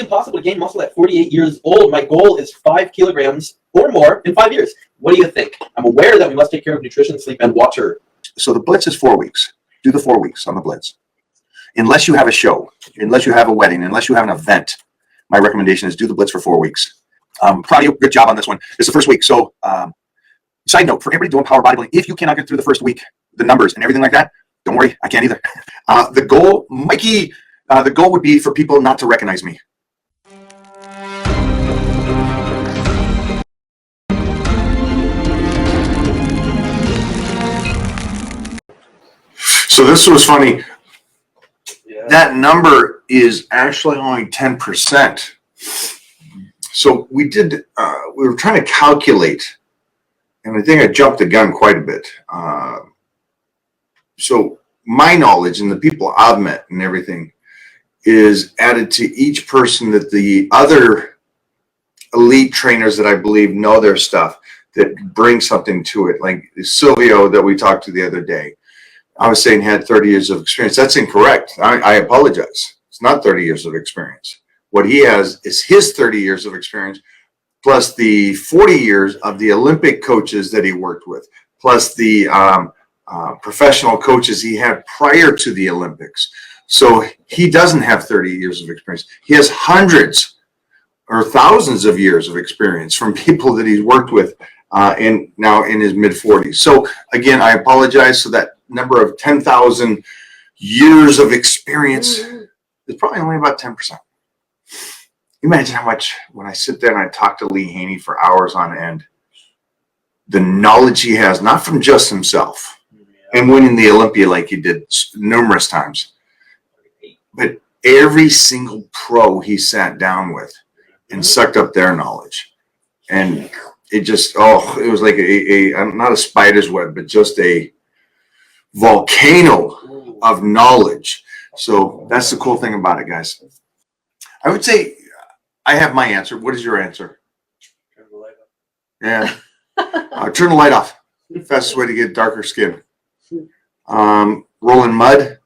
impossible to gain muscle at 48 years old? My goal is 5 kilograms or more in 5 years. What do you think? I'm aware that we must take care of nutrition, sleep, and water. So the blitz is 4 weeks. Do the 4 weeks on the blitz. Unless you have a show, unless you have a wedding, unless you have an event, my recommendation is do the blitz for 4 weeks. Proud of you. Good job on this one. It's the first week. So side note, for everybody doing power bodybuilding, if you cannot get through the first week, the numbers and everything like that, don't worry, I can't either. The goal, Mikey, the goal would be for people not to recognize me. So this was funny. Yeah. That number is actually only 10%. So we did, we were trying to calculate, and I think I jumped the gun quite a bit. So my knowledge and the people I've met and everything is added to each person that the other elite trainers that I believe know their stuff, that bring something to it. Like Silvio that we talked to the other day, I was saying had 30 years of experience. That's incorrect. I apologize. It's not 30 years of experience. What he has is his 30 years of experience, plus the 40 years of the Olympic coaches that he worked with, plus the professional coaches he had prior to the Olympics. So he doesn't have 30 years of experience. He has hundreds or thousands of years of experience from people that he's worked with and now in his mid-40s. So again, I apologize. So that number of 10,000 years of experience is probably only about 10%. Imagine how much, when I sit there and I talk to Lee Haney for hours on end, the knowledge he has, not from just himself and winning the Olympia like he did numerous times, but every single pro he sat down with and sucked up their knowledge. And it just, it was like a not a spider's web, but just a volcano of knowledge. So that's the cool thing about it, guys. I would say I have my answer. What is your answer? Turn the light off. Yeah. Turn the light off. Fastest way to get darker skin. Roll in mud.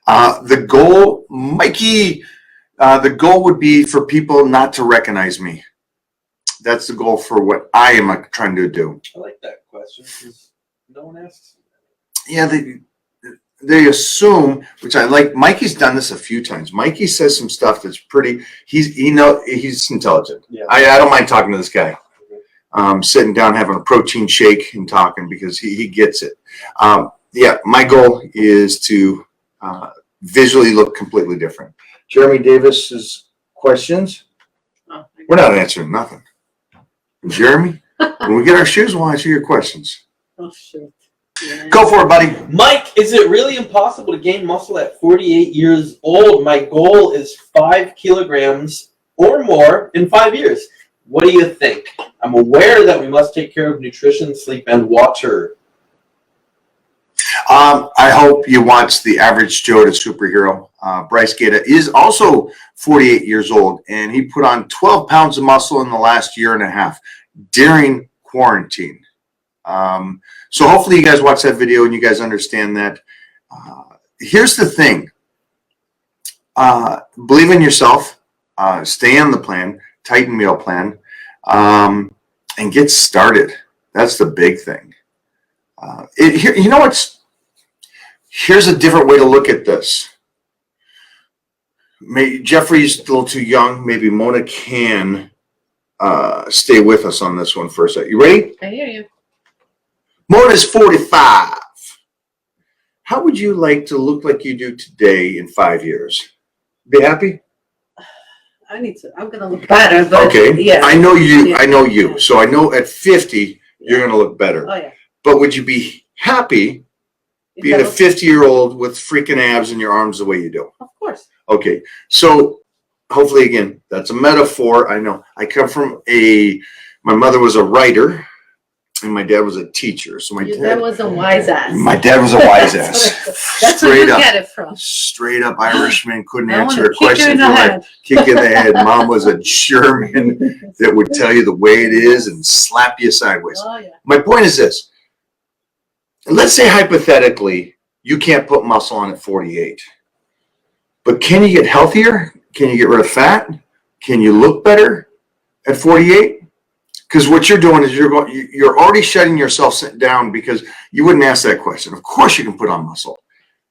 The goal, Mikey, the goal would be for people not to recognize me. That's the goal for what I am trying to do. I like that question because no one asks. Yeah, they assume, which I like. Mikey's done this a few times. Mikey says some stuff that's pretty. He's intelligent. Yeah. I don't mind talking to this guy. Sitting down, having a protein shake and talking because he gets it. Yeah, my goal is to visually look completely different. Jeremy Davis's questions. Oh, we're not answering nothing. Jeremy, when we get our shoes, we'll answer your questions. Oh, shit. Yeah. Go for it, buddy. Mike, is it really impossible to gain muscle at 48 years old? My goal is 5 kilograms or more in 5 years. What do you think? I'm aware that we must take care of nutrition, sleep, and water. I hope you watch The Average Joe to Superhero. Bryce Gaeta is also 48 years old, and he put on 12 pounds of muscle in the last year and a half during quarantine. So hopefully you guys watch that video and you guys understand that. Here's the thing. Believe in yourself. Stay on the plan. Tighten meal plan. And get started. That's the big thing. You know what's... Here's a different way to look at this. Jeffrey's a little too young. Maybe Mona can stay with us on this one for a second. You ready? I hear you. Mona's 45. How would you like to look like you do today in 5 years? Be happy? I'm going to look better. But okay. Yeah. I know you. Yeah. I know you. So I know at 50, you're going to look better. Oh, yeah. But would you be happy being a 50-year-old with freaking abs in your arms the way you do? Of course. Okay. So hopefully, again, that's a metaphor. I know. I come from my mother was a writer and my dad was a teacher. So my dad was a wise ass. My dad was a wise ass. That's where you get it from. Straight up Irishman, couldn't I answer a kick question. in the head. Kick in the head. Mom was a German that would tell you the way it is and slap you sideways. Oh, yeah. My point is this. Let's say hypothetically you can't put muscle on at 48. But can you get healthier? Can you get rid of fat? Can you look better at 48? Because what you're doing is you're already shutting yourself down because you wouldn't ask that question. Of course you can put on muscle.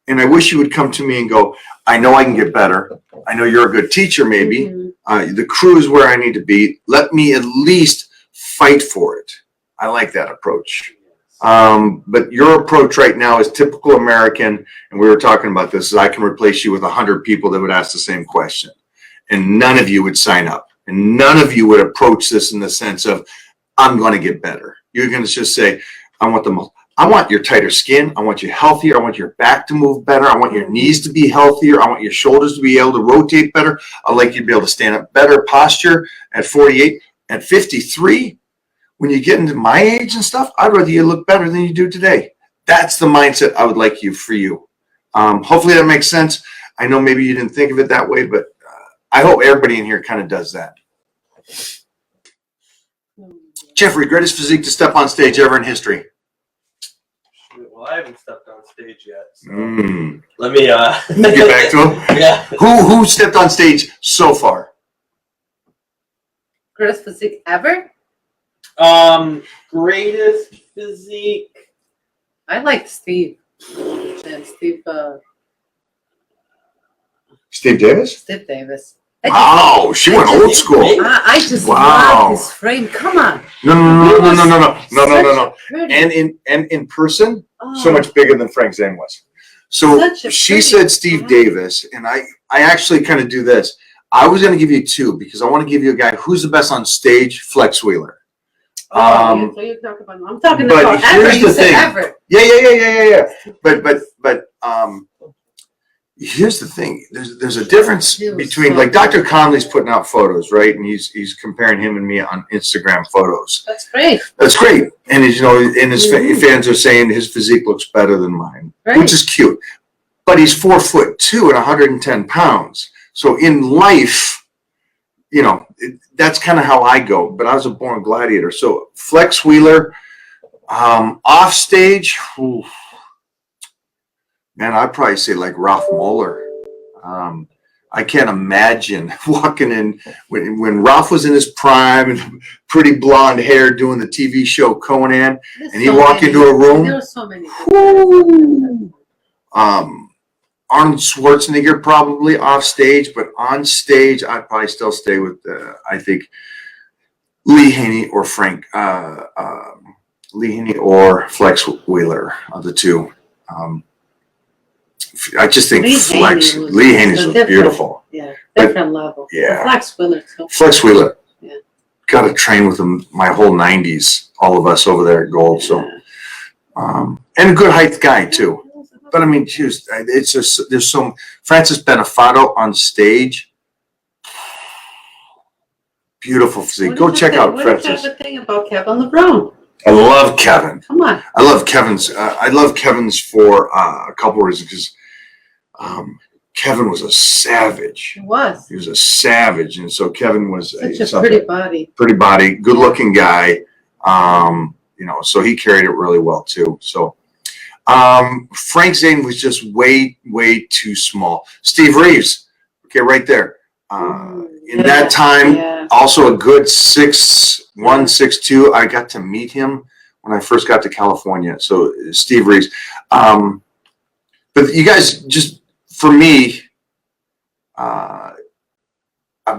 And I wish you would come to me and go, I know I can get better. I know you're a good teacher, maybe. The crew is where I need to be. Let me at least fight for it. I like that approach. But your approach right now is typical American, and we were talking about this, is I can replace you with 100 people that would ask the same question. And none of you would sign up. And none of you would approach this in the sense of, I'm going to get better. You're going to just say, I want your tighter skin. I want you healthier. I want your back to move better. I want your knees to be healthier. I want your shoulders to be able to rotate better. I'd like you to be able to stand up better posture at 48. At 53, when you get into my age and stuff, I'd rather you look better than you do today. That's the mindset I would like for you. Hopefully that makes sense. I know maybe you didn't think of it that way, but I hope everybody in here kind of does that. Jeffrey, greatest physique to step on stage ever in history. Well, I haven't stepped on stage yet. So let me get back to him. Yeah. Who stepped on stage so far? Greatest physique ever? Greatest physique. I like Steve. And Steve Davis? Steve Davis. Wow, she went old school. I just love his frame. Come on. No. And in person, so much bigger than Frank Zane was. So she said Steve Davis, and I actually kind of do this. I was going to give you two because I want to give you a guy who's the best on stage, Flex Wheeler. I'm talking about ever. You said ever. Yeah. But here's the thing. There's a difference between, like, Dr. Conley's putting out photos, right? And he's comparing him and me on Instagram photos. That's great. That's great. And his fans are saying his physique looks better than mine, which is cute. But he's 4'2" and 110 pounds. So in life, that's kind of how I go. But I was a born gladiator. So Flex Wheeler, off stage, man, I'd probably say like Ralph Moeller. I can't imagine walking in when Ralph was in his prime and pretty blonde hair doing the TV show Conan, and he walked into a room. There were so many. Arnold Schwarzenegger probably off stage, but on stage, I'd probably still stay with, I think, Lee Haney or Lee Haney or Flex Wheeler of the two. I just think Lee Haney's was beautiful. Yeah, different level. Yeah. Flex Wheeler too. Flex Wheeler. Yeah. Got to train with him my whole 90s, all of us over there at Gold. So, and a good height guy too. But I mean, it's just, there's some Francis Benefato on stage. Beautiful physique. Go check out Francis. What is the thing about Kevin LeBron? I love Kevin. Come on. I love Kevin's for a couple of reasons, because Kevin was a savage. He was. He was a savage, and so Kevin was such a pretty body. Pretty body, good-looking guy. So he carried it really well too. So Frank Zane was just way too small. Steve Reeves, okay, right there. In that time, also a good 6'1", 6'2". I got to meet him when I first got to California. So Steve Reeves. But you guys, just for me, I've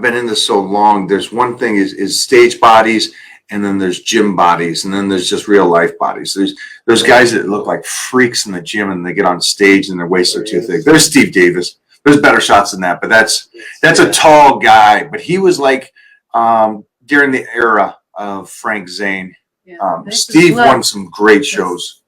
been in this so long. There's one thing is stage bodies, and then there's gym bodies, and then there's just real life bodies. There's guys that look like freaks in the gym, and they get on stage and their waists are too thick. There's Steve Davis. There's better shots than that, but that's a tall guy. But he was like during the era of Frank Zane. Steve won some great shows.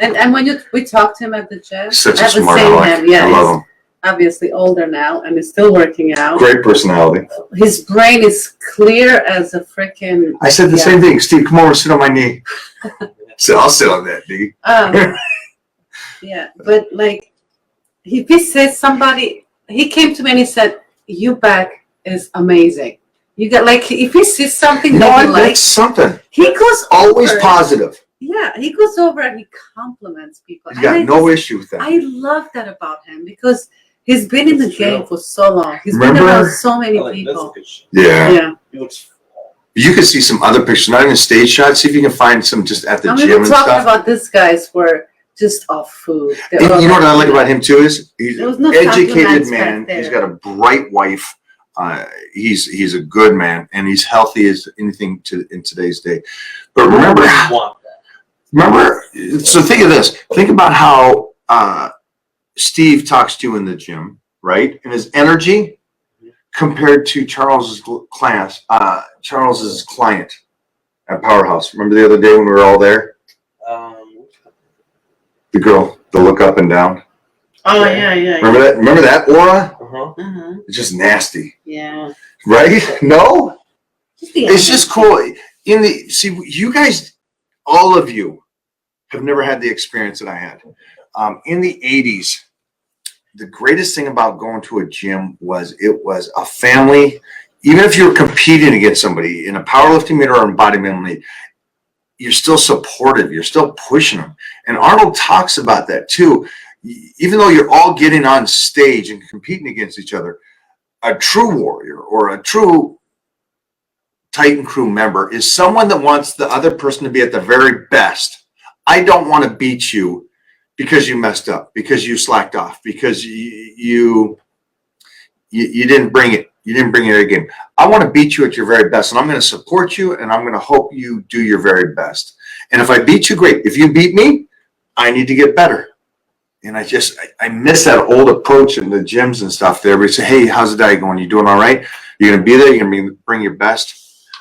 And when we talked to him at the gym, such a smart aleck. I love him. Obviously older now and is still working out. Great personality. His brain is clear as a freaking. I said the same thing. Steve, come over, sit on my knee. So I'll sit on that knee. Yeah, but like, if he says somebody, he came to me and he said, "Your back is amazing." You got like, if he sees something that you like, something. he goes always over. Positive. Yeah, he goes over and he compliments people. He's got And no issue with that. I love that about him because he's been in the That's game true. for so long. He's Remember- been around so many I like that's people. good shit. Yeah. Yeah. He looks. You can see some other pictures, not even stage shots. See if you can find some just at the And gym we were and talking stuff. about these guys were just off food. They And were you know what I like you know, about him too is he's There was an no educated compliments man. back He's there. got a bright wife. He's a good man, and he's healthy as anything in today's day. But remember, Want that. so think of this. Think about how Steve talks to you in the gym, right? And his energy compared to Charles's Charles's client at Powerhouse. Remember the other day when we were all there? The girl, the look up and down. Oh yeah, yeah. Remember that? Remember that aura? Uh-huh. Mm-hmm. It's just nasty, Yeah. right? No, Just the it's just cool. See, you guys, all of you, have never had the experience that I had. In the '80s, the greatest thing about going to a gym was it was a family. Even if you were competing against somebody in a powerlifting meet or in bodybuilding meet, you're still supportive. You're still pushing them. And Arnold talks about that too. Even though you're all getting on stage and competing against each other, a true warrior or a true Titan crew member is someone that wants the other person to be at the very best. I don't want to beat you because you messed up, because you slacked off, because you didn't bring it. You didn't bring it again. I want to beat you at your very best, and I'm going to support you, and I'm going to hope you do your very best. And if I beat you, great. If you beat me, I need to get better. And I miss that old approach in the gyms and stuff. There, everybody say, "Hey, how's the diet going? You doing all right? You're going to be there. You're going to bring your best."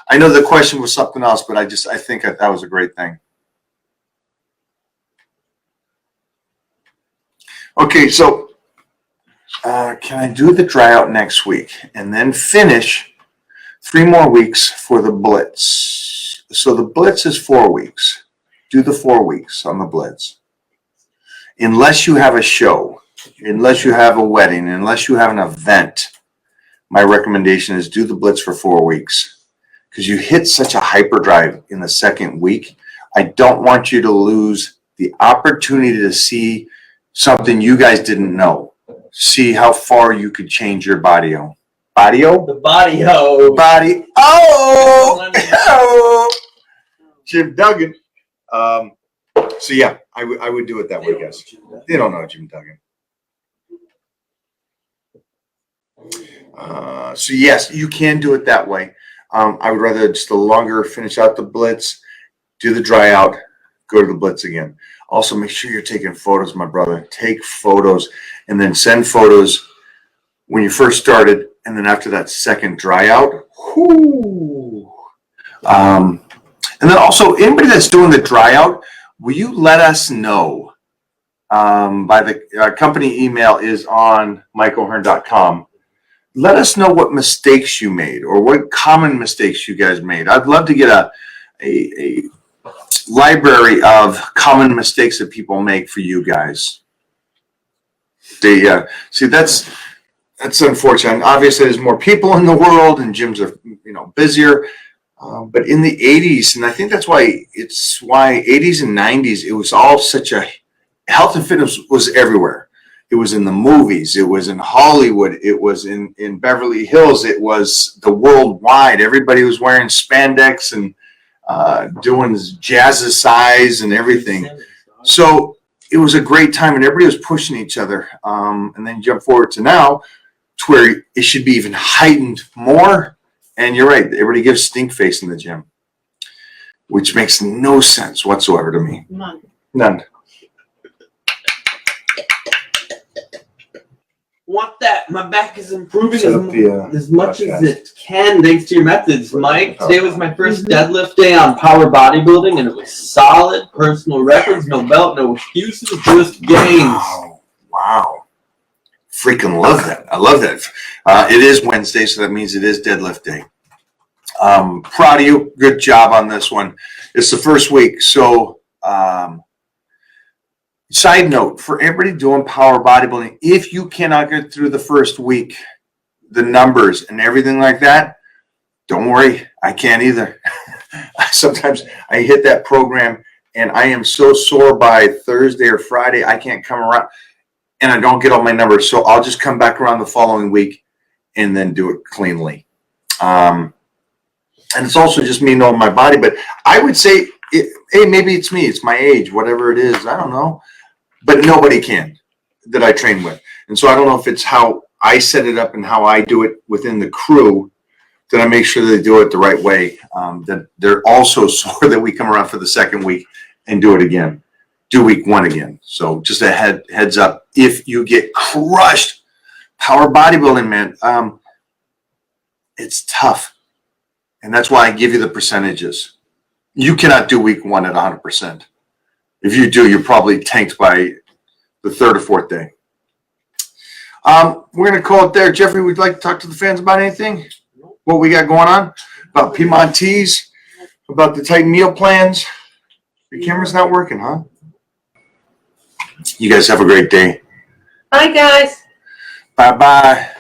I know the question was something else, but I think that was a great thing. Okay, so can I do the dry out next week and then finish 3 more weeks for the blitz? So the blitz is 4 weeks. Do the 4 weeks on the blitz. Unless you have a show, unless you have a wedding, unless you have an event, my recommendation is do the blitz for 4 weeks because you hit such a hyperdrive in the second week. I don't want you to lose the opportunity to see something you guys didn't know. See how far you could change your body-o. Body-o? The body ho. Body. Oh! Jim Duggan. So yeah, I would do it that way, guys. They don't know Jim Duggan. So yes, you can do it that way. I would rather just a longer finish out the blitz, do the dry out, go to the blitz again. Also, make sure you're taking photos, my brother. Take photos and then send photos when you first started, and then after that second dry out. Whoo. And then also, anybody that's doing the dry out, will you let us know by the company email is on MikeO'Hearn.com. Let us know what mistakes you made or what common mistakes you guys made. I'd love to get a library of common mistakes that people make for you guys. See, that's unfortunate. Obviously, there's more people in the world, and gyms are busier. But in the 80s, and I think that's why 80s and 90s, it was all such a health and fitness was everywhere. It was in the movies. It was in Hollywood. It was in Beverly Hills. It was the worldwide. Everybody was wearing spandex and doing jazzercise and everything. So it was a great time, and everybody was pushing each other. And then jump forward to now, to where it should be even heightened more. And you're right. Everybody gives stink face in the gym, which makes no sense whatsoever to me. None. Want that? My back is improving Set up the, as much as podcast. it can, thanks to your methods, Mike. Today was my first deadlift day on Power Bodybuilding, and it was solid. Personal records, no belt, no excuses, just gains. Wow. Freaking love that. I love that. It is Wednesday, so that means it is deadlift day. Proud of you. Good job on this one. It's the first week. So, side note, for everybody doing power bodybuilding, if you cannot get through the first week, the numbers and everything like that, don't worry. I can't either. Sometimes I hit that program and I am so sore by Thursday or Friday, I can't come around and I don't get all my numbers. So I'll just come back around the following week and then do it cleanly. And it's also just me knowing my body, but I would say, hey, maybe it's me, it's my age, whatever it is, I don't know, but nobody can that I train with. And so I don't know if it's how I set it up and how I do it within the crew, that I make sure they do it the right way, that they're also sore that we come around for the second week and do it again, do week 1 again. So just a heads up, if you get crushed, power bodybuilding, man, it's tough. And that's why I give you the percentages. You cannot do week 1 at 100%. If you do, you're probably tanked by the 3rd or 4th day. We're going to call it there. Jeffrey, would you like to talk to the fans about anything? What we got going on? About Piemontees? About the tight meal plans? Your camera's not working, huh? You guys have a great day. Bye, guys. Bye-bye.